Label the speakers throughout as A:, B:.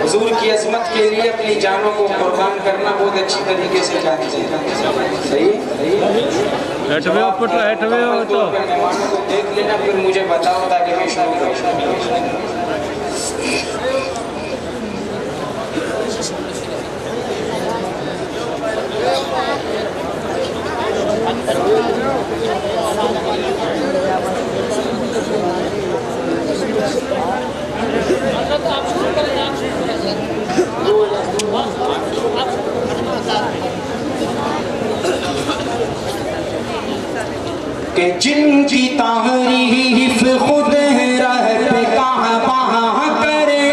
A: حضور کی عظمت کے لیے اپنی جانوں کو قربان کرنا بہت اچھی طریقے سے جانتے ہیں. صحیح؟ مہمانوں کو دیکھ لینا پھر مجھے بتاؤ تاکہ میں شروع کروں. کہ جن کی تعریف خود راہ پہ کہاں وہاں کرے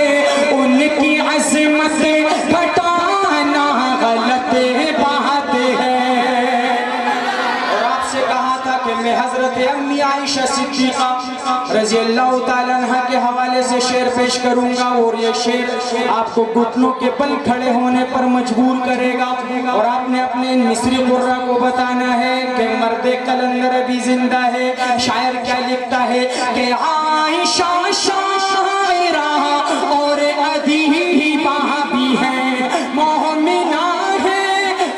A: ان کی عظمت گھٹانا غلط بات ہے. اور آپ سے کہا تھا کہ میں حضرت امی عائشہ صدیقہ رضی اللہ تعالیٰ عنہ کے حوالے سے شعر پیش کروں گا اور یہ شعر آپ کو گھٹنوں کے بل کھڑے ہونے پر مجبور کرے گا. اور آپ نے اپنے مصری قرہ کو بتانا ہے کہ مرد قلندر ابھی زندہ ہے. شاعر کیا لکھتا ہے کہ عائشہ شاعرہ اور ادیبہ بھی ہے، مومنہ ہے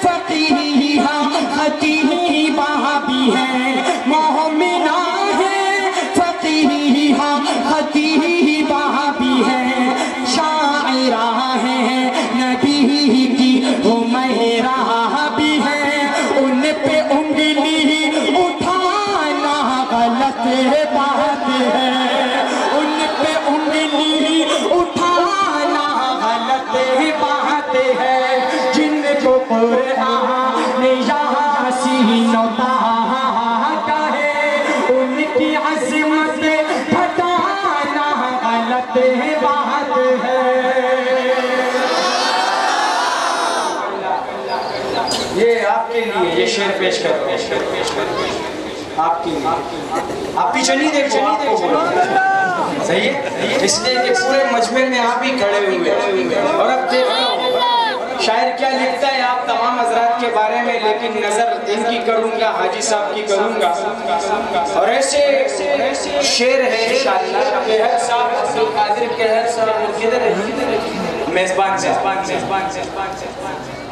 A: فقیہہ خطیبہ بھی ہے، مومنہ ہے فقیہہ خطیبہ بھی ہے، شاعرہ ہے نبی کی حمیرہ بھی ہے. ان پہ انگلی اٹھانا غلط بات ہے، ان پہ انگلی اٹھانا غلط بات ہے. جن کو قرآن یاسین و طٰہٰ کہے ان کی عظمت گھٹانا غلط بات ہے. یہ آپ کے لیے یہ شعر پیش کرو آپ کے لیے. آپ پیچھے نہیں دیکھو، آپ کو بولو. صحیح ہے؟ اس لیے کہ پورے مجمع میں آپ ہی کھڑے ہوئے. اور اب دیکھو شاعر کیا لکھتا ہے آپ تمام حضرات کے بارے میں، لیکن نظر ان کی کروں گا، حاجی صاحب کی کروں گا. اور ایسے شعر ہے انشاءاللہ قہر صاحب، عبدالقادر قہر صاحب کدھر ہے؟ میزبان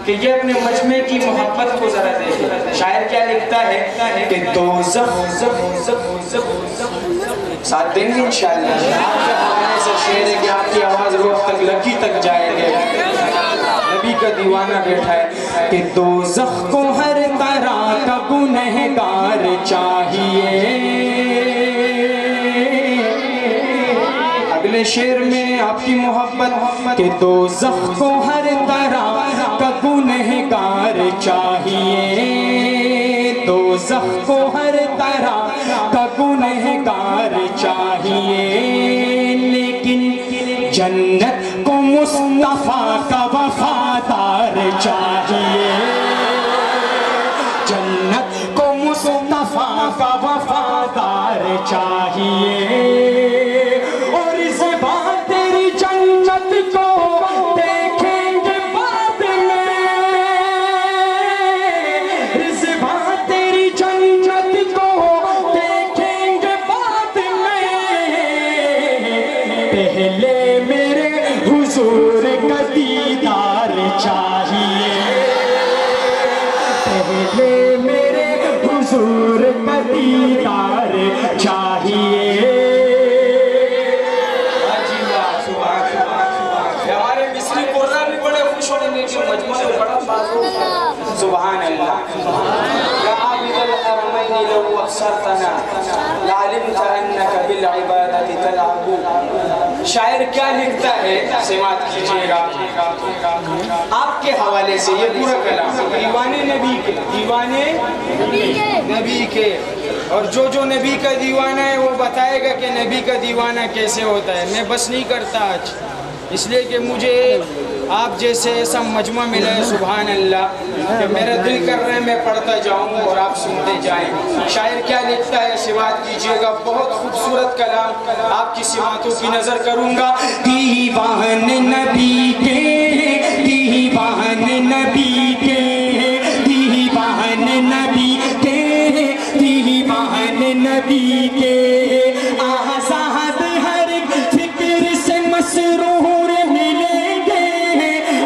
A: کہ یہ اپنے مجمع کی محبت کو ذرا دیکھیں. شاعر کیا لکھتا ہے کہ دوزخ ساتھ دیں گے انشاءاللہ. آپ کے حوالے سے شعر ہے کہ آپ کی آواز روح تک لکی تک جائے گے. نبی کا دیوانہ بیٹھا ہے کہ دوزخ کو ہر طرح کا گنہگار چاہیے، شعر میں آپ کی محبت کہ دوزخ کو ہر طرح کا گنہگار چاہیے، دوزخ کو ہر طرح کا گنہگار چاہیے، لیکن جنت کو مصطفیٰ کا وفادار چاہیے، جنت کو مصطفیٰ کا وفادار چاہیے، اور زباں تیری جنت کو دیکھیں گے بعد میں، زباں تیری جنت کو دیکھیں گے بعد میں، پہلے میرے حضور کا دیدار چاہیے، پہلے میرے حضور کا دیدار چاہیے۔
B: ہمارے مصری قرآن بھی بڑے خوش ہونے کے مجموعے بڑا بازو سبحان اللہ یا عابد الحرمین لو اخسرتنا لعلمت انک بالعبادت تلعب۔ شاعر کیا لکھتا ہے سماعت کیجئے گا آپ کے حوالے سے، یہ پورا کلام دیوانے نبی کے، دیوانے نبی کے، اور جو نبی کا دیوانہ ہے وہ بتائے گا کہ نبی کا دیوانہ کیسے ہوتا ہے۔ میں بس نہیں کرتا آج، اس لیے کہ مجھے آپ جیسے ایسا مجمع ملا ہے سبحان اللہ کہ میرا دل کر رہا ہے میں پڑھتا جاؤں اور آپ سنتے جائیں۔ شاعر کیا لکھتا ہے سماعت کیجئے گا، بہت خوبصورت کلام، آپ کی سماعتوں کی نظر کروں گا۔
A: دیوان نبی کے، دیوان نبی کے، دیوان نبی کے، دیوان نبی کے، آزاد ہر فکر سے مسرور ملیں گے،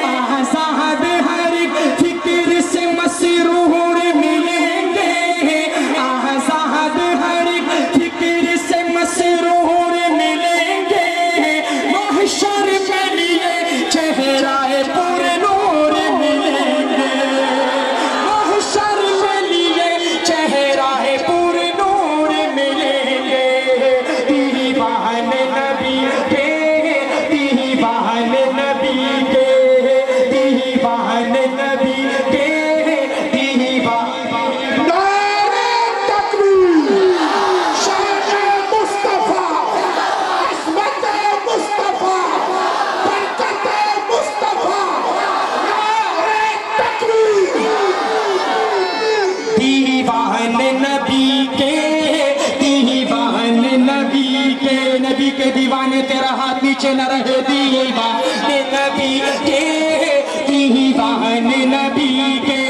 A: آزاد ہر فکر سے مسرور ملیں گے، آزاد ہر فکر سے مسرور ملیں گے، محشر کے لیے چہرہ پر نور ملیں گے، محشر کے لیے چہرہ پر نور ملیں گے، دیوان نبی کے، دیوان نبی کے، دیوان نبی کے، دیوان
C: نعرہ تکبیر، شان مصطفیٰ، عصمت مصطفیٰ، برکت مصطفیٰ، نعرہ تکبیر۔
A: دیوان نبی کے، دیوان نبی کے، نبی کے دیوانے تیرا ہاتھ نیچے نہ رہے، دیوان نبی کے، دیوان نبی کے،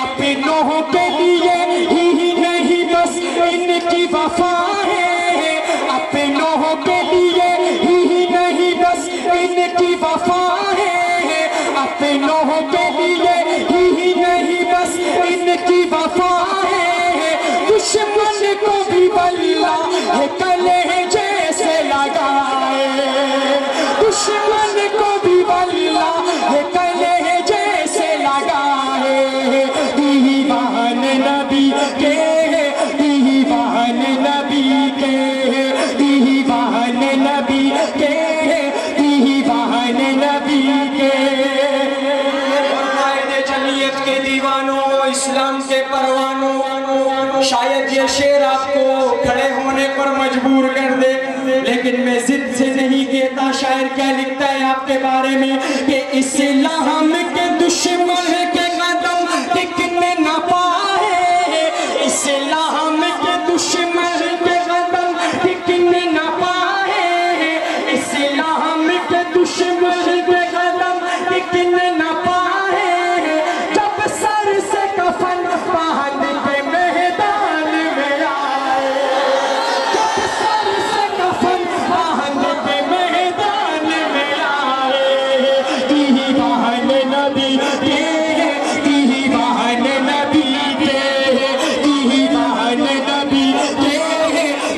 A: اپنوں کے لیے ہی نہیں بس ان کی وفا ہے، اپنوں کے لیے ہی نہیں بس ان کی وفا ہے، اپنوں کے لیے ہی نہیں بس ان کی وفا ہے، دشمن کو بھی واللہ کلیجے سے لگائے، دشمن کو بھی واللہ کلیجے سے لگائے، دیوان نبی کے، دیوان نبی کے، دیوان نبی کے، دیوان نبی کے،
B: قائد جمعیت کے دیوانوں، اسلام کے پروانوں، شاید یہ شعر آپ کو کھڑے ہونے پر مجبور کر دے، لیکن میں ضد سے نہیں کہتا۔ شاعر کیا لکھتا ہے آپ کے بارے میں کہ اسلام کے دشمن کے قدم ٹکنے نہ پائے، اسلام کے دشمن کے قدم ٹکنے نہ پائے، اسلام کے دشمن کے قدم ٹکنے نہ پائے، جب سر سے کفن باندھ کے میدان میں آئے، جب سر سے کفن باندھ کے میدان میں آئے، دیوان نبی کے، دیوان نبی کے، دیوان نبی کے،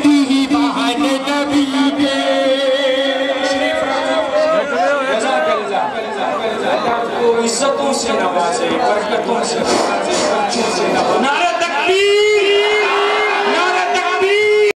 B: دیوان نبی کے۔ جزاک اللہ، اللہ کو عزتوں سے نوازے، برکتوں سے نوازے، بچوں سے نوازے۔